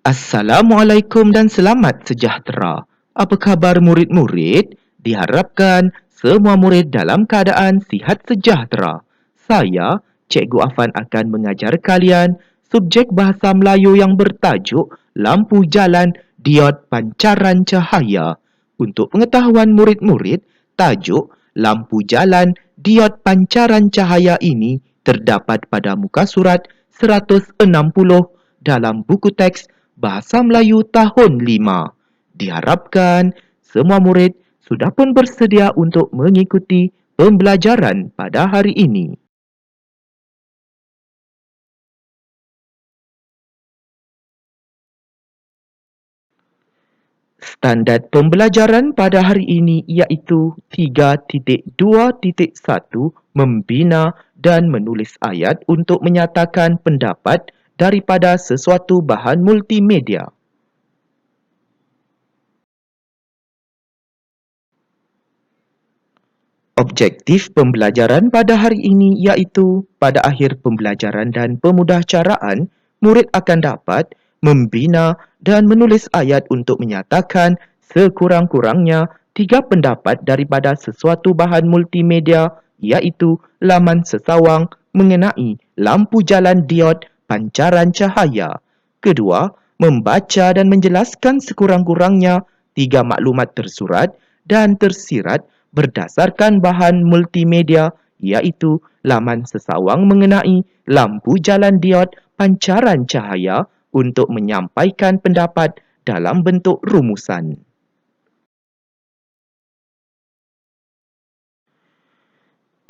Assalamualaikum dan selamat sejahtera. Apa khabar murid-murid? Diharapkan semua murid dalam keadaan sihat sejahtera. Saya, Cikgu Afan akan mengajar kalian subjek bahasa Melayu yang bertajuk Lampu Jalan Diod Pancaran Cahaya. Untuk pengetahuan murid-murid, tajuk Lampu Jalan Diod Pancaran Cahaya ini terdapat pada muka surat 160 dalam buku teks Bahasa Melayu Tahun 5. Diharapkan semua murid sudah pun bersedia untuk mengikuti pembelajaran pada hari ini. Standard pembelajaran pada hari ini iaitu 3.2.1 membina dan menulis ayat untuk menyatakan pendapat daripada sesuatu bahan multimedia. Objektif pembelajaran pada hari ini iaitu pada akhir pembelajaran dan pemudahcaraan, murid akan dapat membina dan menulis ayat untuk menyatakan sekurang-kurangnya 3 pendapat daripada sesuatu bahan multimedia iaitu laman sesawang mengenai lampu jalan diod pancaran cahaya. Kedua, membaca dan menjelaskan sekurang-kurangnya 3 maklumat tersurat dan tersirat berdasarkan bahan multimedia iaitu laman sesawang mengenai lampu jalan diod pancaran cahaya untuk menyampaikan pendapat dalam bentuk rumusan.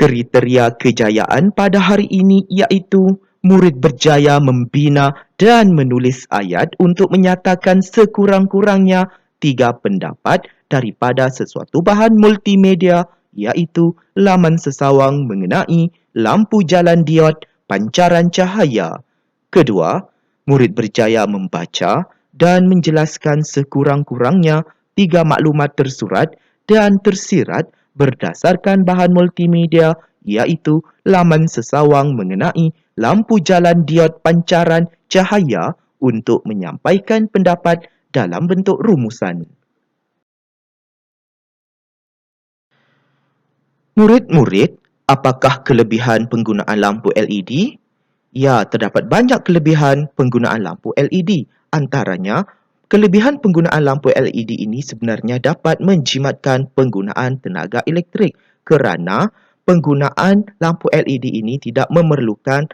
Kriteria kejayaan pada hari ini iaitu murid berjaya membina dan menulis ayat untuk menyatakan sekurang-kurangnya 3 pendapat daripada sesuatu bahan multimedia iaitu laman sesawang mengenai lampu jalan diod pancaran cahaya. Kedua, murid berjaya membaca dan menjelaskan sekurang-kurangnya 3 maklumat tersurat dan tersirat berdasarkan bahan multimedia iaitu laman sesawang mengenai lampu jalan diod pancaran cahaya untuk menyampaikan pendapat dalam bentuk rumusan. Murid-murid, apakah kelebihan penggunaan lampu LED? Ya, terdapat banyak kelebihan penggunaan lampu LED. Antaranya, kelebihan penggunaan lampu LED ini sebenarnya dapat menjimatkan penggunaan tenaga elektrik kerana penggunaan lampu LED ini tidak memerlukan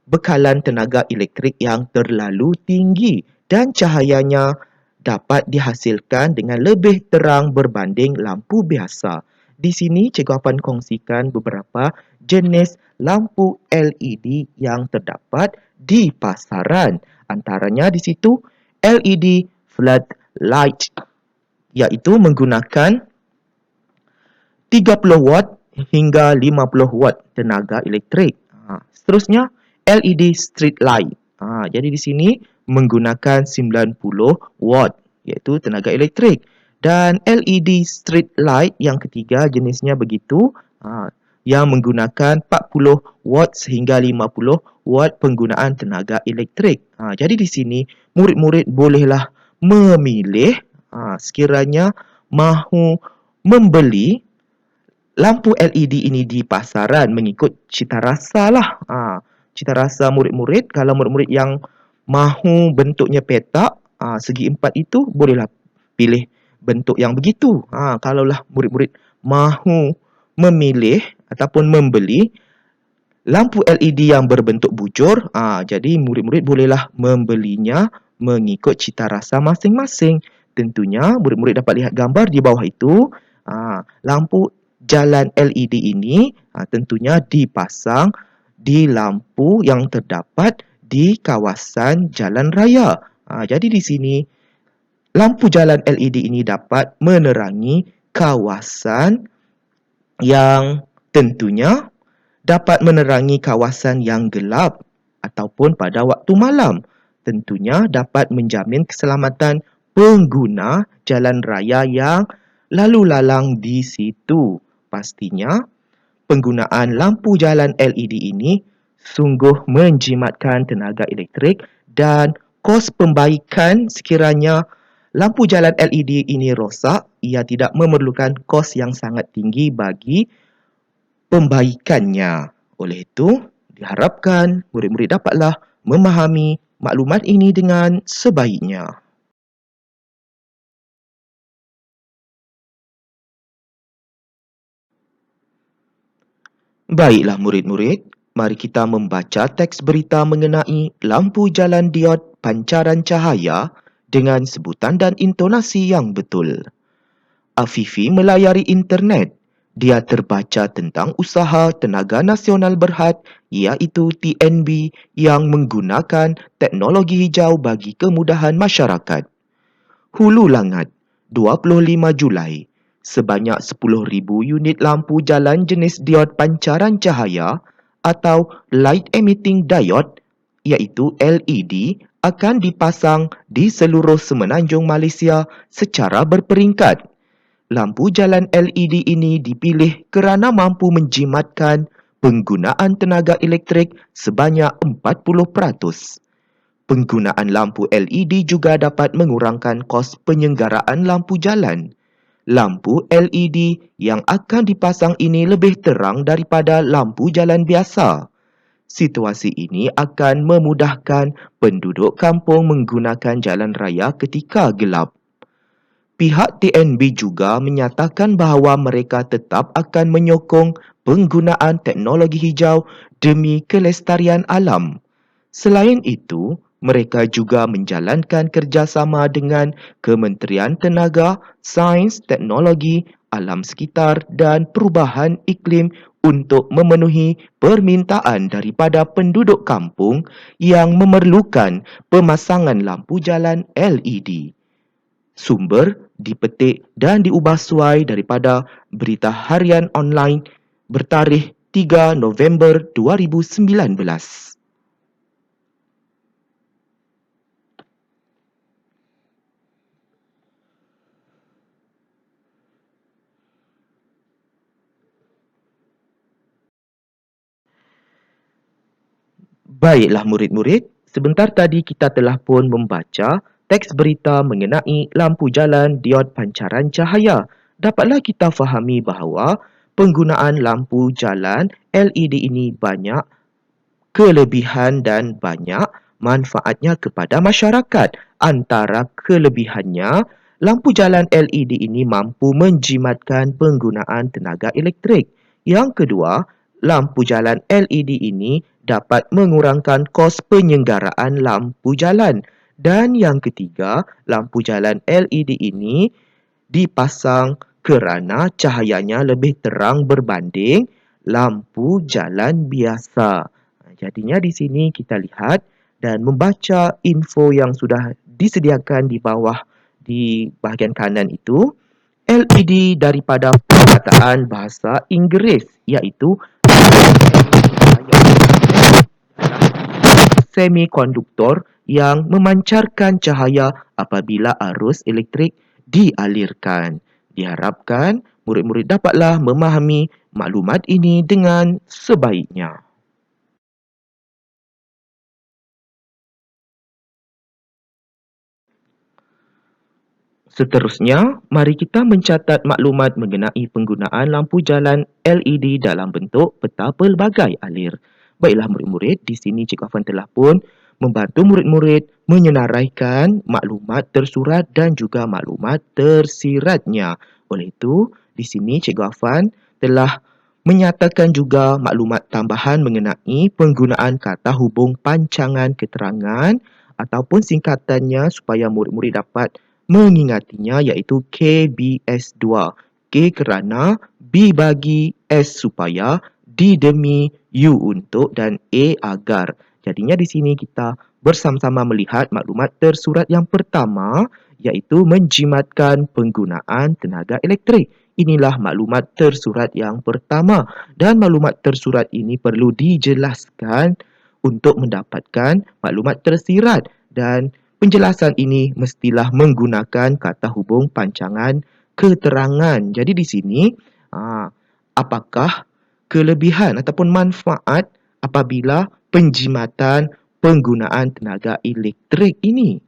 bekalan tenaga elektrik yang terlalu tinggi dan cahayanya dapat dihasilkan dengan lebih terang berbanding lampu biasa. Di sini Cikgu akan kongsikan beberapa jenis lampu LED yang terdapat di pasaran. Antaranya di situ LED floodlight iaitu menggunakan 30 watt hingga 50 watt tenaga elektrik. Seterusnya LED street light. Jadi di sini menggunakan 90 watt iaitu tenaga elektrik. Dan LED street light yang ketiga jenisnya begitu yang menggunakan 40 watt sehingga 50 watt penggunaan tenaga elektrik. Jadi di sini murid-murid bolehlah memilih sekiranya mahu membeli lampu LED ini di pasaran mengikut cita rasa lah. Cita rasa murid-murid, kalau murid-murid yang mahu bentuknya petak, segi empat itu bolehlah pilih bentuk yang begitu. Kalaulah murid-murid mahu memilih ataupun membeli lampu LED yang berbentuk bujur, jadi murid-murid bolehlah membelinya mengikut cita rasa masing-masing. Tentunya murid-murid dapat lihat gambar di bawah itu. Lampu jalan LED ini tentunya dipasang di lampu yang terdapat di kawasan jalan raya. Jadi di sini lampu jalan LED ini dapat menerangi kawasan yang tentunya dapat menerangi kawasan yang gelap ataupun pada waktu malam. Tentunya dapat menjamin keselamatan pengguna jalan raya yang lalu lalang di situ. Pastinya, penggunaan lampu jalan LED ini sungguh menjimatkan tenaga elektrik dan Kos pembaikan sekiranya lampu jalan LED ini rosak, ia tidak memerlukan kos yang sangat tinggi bagi pembaikannya. Oleh itu, diharapkan murid-murid dapatlah memahami maklumat ini dengan sebaiknya. Baiklah murid-murid, mari kita membaca teks berita mengenai lampu jalan diod pancaran cahaya dengan sebutan dan intonasi yang betul. Afifi melayari internet. Dia terbaca tentang usaha Tenaga Nasional Berhad iaitu TNB yang menggunakan teknologi hijau bagi kemudahan masyarakat. Hulu Langat, 25 Julai. Sebanyak 10,000 unit lampu jalan jenis diod pancaran cahaya atau Light Emitting Diode iaitu LED akan dipasang di seluruh semenanjung Malaysia secara berperingkat. Lampu jalan LED ini dipilih kerana mampu menjimatkan penggunaan tenaga elektrik sebanyak 40%. Penggunaan lampu LED juga dapat mengurangkan kos penyelenggaraan lampu jalan. Lampu LED yang akan dipasang ini lebih terang daripada lampu jalan biasa. Situasi ini akan memudahkan penduduk kampung menggunakan jalan raya ketika gelap. Pihak TNB juga menyatakan bahawa mereka tetap akan menyokong penggunaan teknologi hijau demi kelestarian alam. Selain itu, mereka juga menjalankan kerjasama dengan Kementerian Tenaga, Sains, Teknologi, Alam Sekitar dan Perubahan Iklim untuk memenuhi permintaan daripada penduduk kampung yang memerlukan pemasangan lampu jalan LED. Sumber dipetik dan diubah suai daripada berita harian online bertarikh 3 November 2019. Baiklah murid-murid, sebentar tadi kita telah pun membaca teks berita mengenai lampu jalan diod pancaran cahaya. Dapatlah kita fahami bahawa penggunaan lampu jalan LED ini banyak kelebihan dan banyak manfaatnya kepada masyarakat. Antara kelebihannya, lampu jalan LED ini mampu menjimatkan penggunaan tenaga elektrik. Yang kedua, lampu jalan LED ini dapat mengurangkan kos penyelenggaraan lampu jalan. Dan yang ketiga, lampu jalan LED ini dipasang kerana cahayanya lebih terang berbanding lampu jalan biasa. Jadinya di sini kita lihat dan membaca info yang sudah disediakan di bawah di bahagian kanan itu, LED daripada perkataan bahasa Inggeris iaitu semikonduktor yang memancarkan cahaya apabila arus elektrik dialirkan. Diharapkan murid-murid dapatlah memahami maklumat ini dengan sebaiknya. Seterusnya, mari kita mencatat maklumat mengenai penggunaan lampu jalan LED dalam bentuk peta pelbagai alir. Baiklah murid-murid, di sini Cikgu Afan telah pun membantu murid-murid menyenaraikan maklumat tersurat dan juga maklumat tersiratnya. Oleh itu, di sini Cikgu Afan telah menyatakan juga maklumat tambahan mengenai penggunaan kata hubung pancangan keterangan ataupun singkatannya supaya murid-murid dapat mengingatinya iaitu KBS2. K kerana, B bagi, S supaya, D demi, U untuk dan A agar. Jadinya di sini kita bersama-sama melihat maklumat tersurat yang pertama iaitu menjimatkan penggunaan tenaga elektrik. Inilah maklumat tersurat yang pertama dan maklumat tersurat ini perlu dijelaskan untuk mendapatkan maklumat tersirat dan penjelasan ini mestilah menggunakan kata hubung pancangan keterangan. Jadi di sini, apakah kelebihan ataupun manfaat apabila penjimatan penggunaan tenaga elektrik ini.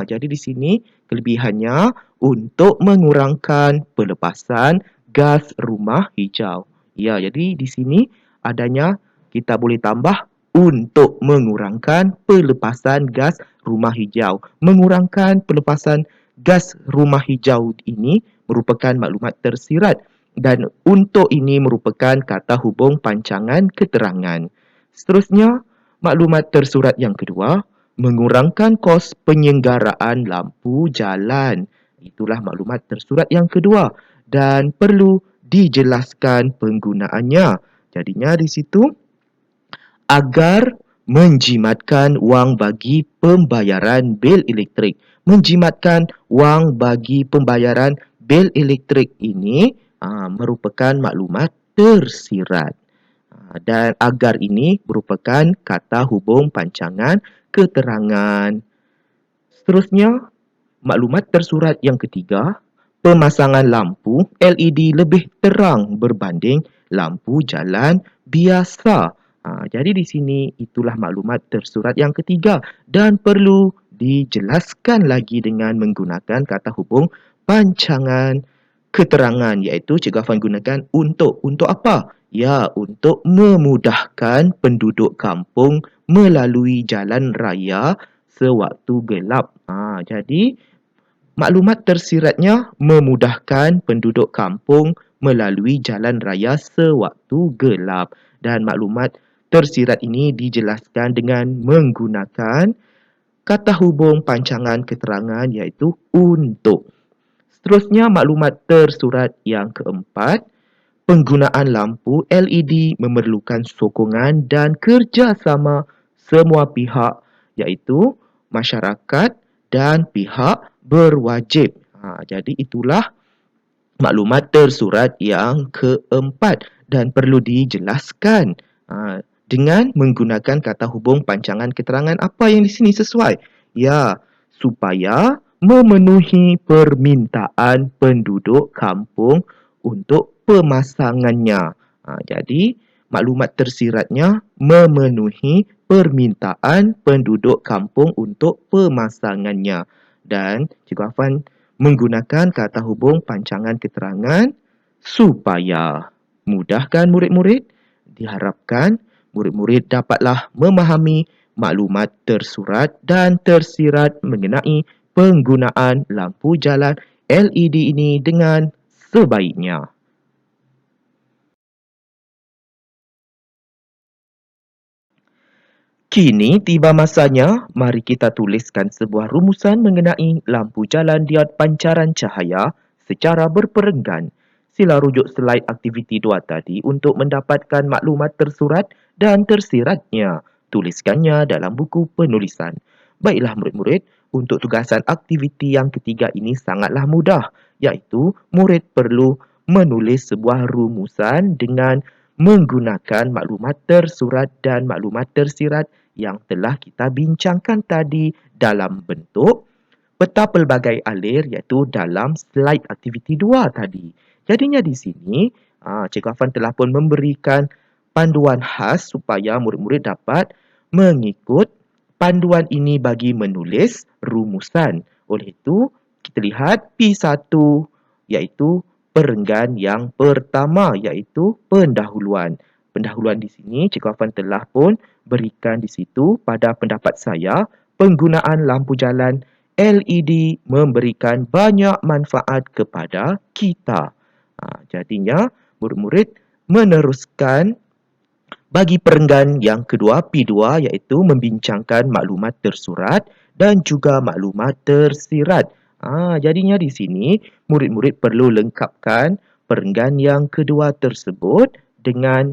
Jadi di sini kelebihannya untuk mengurangkan pelepasan gas rumah hijau. Ya, jadi di sini adanya kita boleh tambah untuk mengurangkan pelepasan gas rumah hijau. Mengurangkan pelepasan gas rumah hijau ini merupakan maklumat tersirat dan untuk ini merupakan kata hubung pancangan keterangan. Seterusnya, maklumat tersurat yang kedua, mengurangkan kos penyelenggaraan lampu jalan. Itulah maklumat tersurat yang kedua dan perlu dijelaskan penggunaannya. Jadinya di situ agar menjimatkan wang bagi pembayaran bil elektrik. Menjimatkan wang bagi pembayaran bil elektrik ini merupakan maklumat tersirat. Dan agar ini merupakan kata hubung pancangan keterangan. Seterusnya, maklumat tersurat yang ketiga, pemasangan lampu LED lebih terang berbanding lampu jalan biasa. Jadi di sini itulah maklumat tersurat yang ketiga dan perlu dijelaskan lagi dengan menggunakan kata hubung pancangan keterangan iaitu Cikgu Afan gunakan untuk. Untuk apa? Ya, untuk memudahkan penduduk kampung melalui jalan raya sewaktu gelap. Jadi maklumat tersiratnya memudahkan penduduk kampung melalui jalan raya sewaktu gelap dan maklumat tersirat ini dijelaskan dengan menggunakan kata hubung pancangan keterangan iaitu untuk. Seterusnya maklumat tersurat yang keempat, penggunaan lampu LED memerlukan sokongan dan kerjasama semua pihak iaitu masyarakat dan pihak berwajib. Jadi itulah maklumat tersurat yang keempat dan perlu dijelaskan dengan menggunakan kata hubung pancangan keterangan apa yang di sini sesuai. Ya, supaya memenuhi permintaan penduduk kampung untuk pemasangannya. Jadi, maklumat tersiratnya memenuhi permintaan penduduk kampung untuk pemasangannya. Dan Cikgu Afan menggunakan kata hubung pancangan keterangan supaya mudahkan murid-murid. Diharapkan murid-murid dapatlah memahami maklumat tersurat dan tersirat mengenai penggunaan lampu jalan LED ini dengan sebaiknya. Kini tiba masanya, mari kita tuliskan sebuah rumusan mengenai lampu jalan diod pancaran cahaya secara berperenggan. Sila rujuk slide aktiviti 2 tadi untuk mendapatkan maklumat tersurat dan tersiratnya. Tuliskannya dalam buku penulisan. Baiklah murid-murid, untuk tugasan aktiviti yang ketiga ini sangatlah mudah, iaitu murid perlu menulis sebuah rumusan dengan menggunakan maklumat tersurat dan maklumat tersirat yang telah kita bincangkan tadi dalam bentuk peta pelbagai alir iaitu dalam slide aktiviti 2 tadi. Jadinya di sini, Cikgu Afan telah pun memberikan panduan khas supaya murid-murid dapat mengikut panduan ini bagi menulis rumusan. Oleh itu, kita lihat P1 iaitu perenggan yang pertama iaitu pendahuluan. Pendahuluan di sini Cikgu Afan telah pun berikan di situ pada pendapat saya penggunaan lampu jalan LED memberikan banyak manfaat kepada kita. Jadinya murid-murid meneruskan bagi perenggan yang kedua P2 iaitu membincangkan maklumat tersurat dan juga maklumat tersirat. Jadinya di sini murid-murid perlu lengkapkan perenggan yang kedua tersebut dengan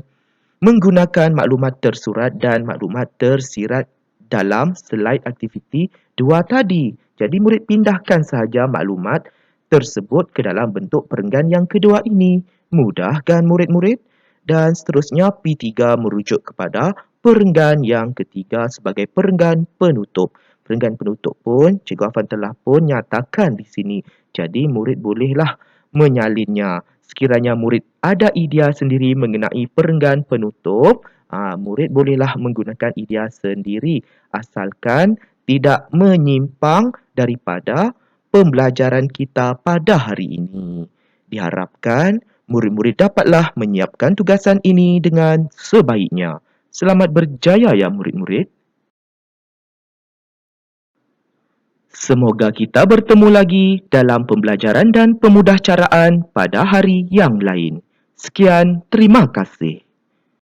menggunakan maklumat tersurat dan maklumat tersirat dalam slide aktiviti 2 tadi. Jadi murid pindahkan sahaja maklumat tersebut ke dalam bentuk perenggan yang kedua ini. Mudah kan murid-murid? Dan seterusnya P3 merujuk kepada perenggan yang ketiga sebagai perenggan penutup. Perenggan penutup pun Cikgu Afan telah pun nyatakan di sini. Jadi murid bolehlah menyalinnya. Sekiranya murid ada idea sendiri mengenai perenggan penutup, Murid bolehlah menggunakan idea sendiri asalkan tidak menyimpang daripada pembelajaran kita pada hari ini. Diharapkan murid-murid dapatlah menyiapkan tugasan ini dengan sebaiknya. Selamat berjaya ya murid-murid. Semoga kita bertemu lagi dalam pembelajaran dan pemudahcaraan pada hari yang lain. Sekian, terima kasih.